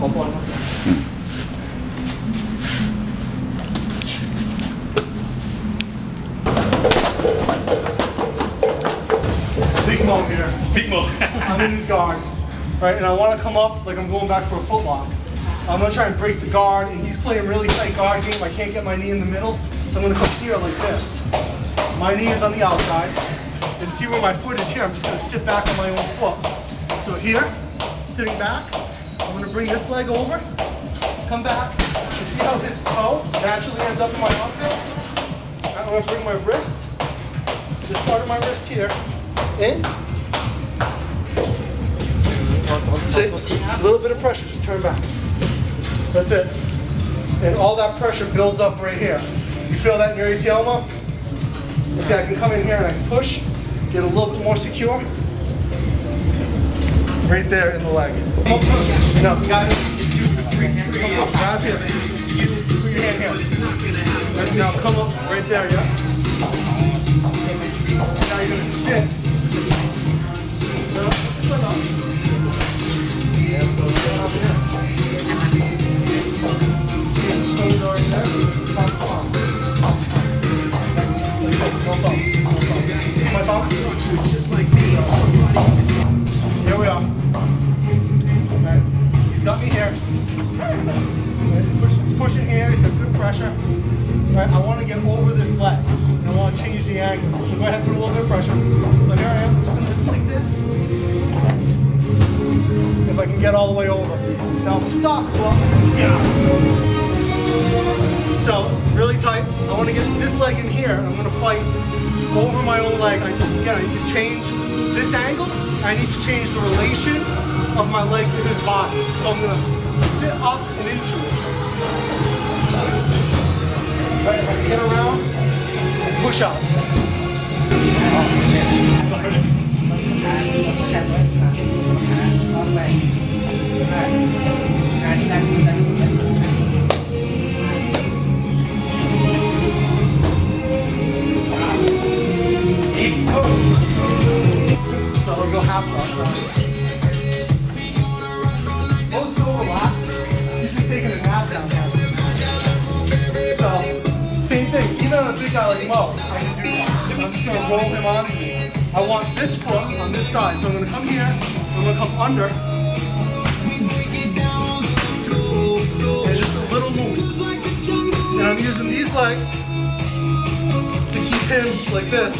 ขอบอลครับ Big Mo here. Big Mo. I'm in his guard, right? And I want to come up like I'm going back for a foot lock. I'm gonna try and break the guard, and he's playing really tight guard game. I can't get my knee in the middle, so I'm gonna come here like this. My knee is on the outside, and see where my foot is here. I'm just gonna sit back on my own foot. So here, sitting back, I'm gonna bring this leg over, come back, and see how this toe naturally ends up in my armpit. I'm gonna bring my wrist, this part of my wrist here, in. See, a little bit of pressure, just turn back. That's it. And all that pressure builds up right here. You feel that in your ACL, Mo? See, I can come in here and I can push, get a little bit more secure. Right there in the leg. No, got it. Grab here. Put your hand here. Now come up right there, yeah? Now you're gonna sit. No, just like up. And go down on this. See my bump? Here we are. Right. He's got me here. He's pushing here. He's got good pressure. Right. I want to get over this leg. And I want to change the angle. So go ahead and put a little bit of pressure. So here I am. I'm just going to like this. If I can get all the way over. Now I'm stuck. Well, yeah. So, really tight. I want to get this leg in here. I'm going to fight over my own leg. Again, I need to change this angle. I need to change the relation of my leg to his body. So I'm going to sit up and into it. Right, if I can get around, push out. So we'll go half up. Most of overlap. He's just taking a nap down there. So, same thing. Even on a big guy like Mo, I can do that. I'm just going to roll him onto me. I want this foot on this side. So I'm going to come here. I'm going to come under. And just a little move. And I'm using these legs to keep him like this.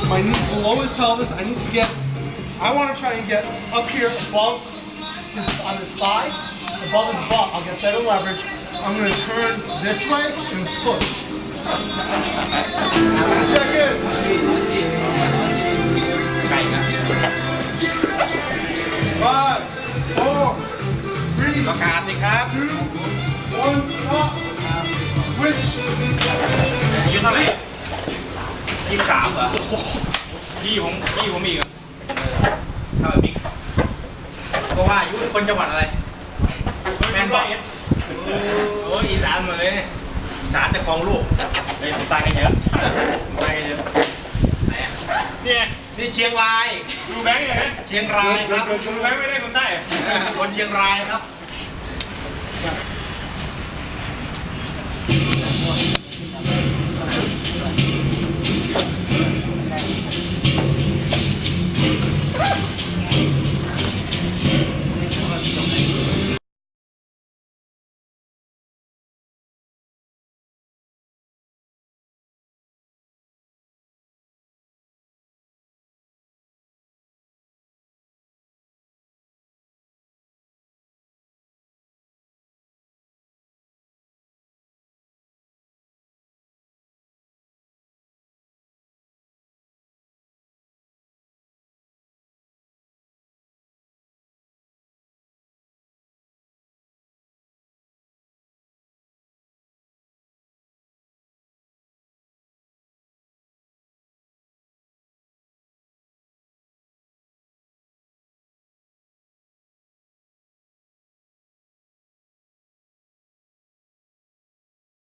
My knees below his pelvis. I want to try and get up here above on his thigh, above his butt. I'll get better leverage. I'm going to turn this way and push. Second. 5, 4, 3, ประกาศสิครับ 2, 1, up. Switch. ยืนเท่าไหร่23เหรอพี่ผมอีกอ่ะเท่าไหร่บิ๊กก็ว่าอยู่คนจังหวัดอะไรแม่นบอกโอ้ยอีสานหมดเลยอีสานแต่คลองลูกเฮ้ยตายกันเยอะเนี่ยนี่เชียงรายดูแบงค์เนี่ยนะเชียงรายครับดูแบงค์ไม่ได้คนใต้คนเชียงรายครับ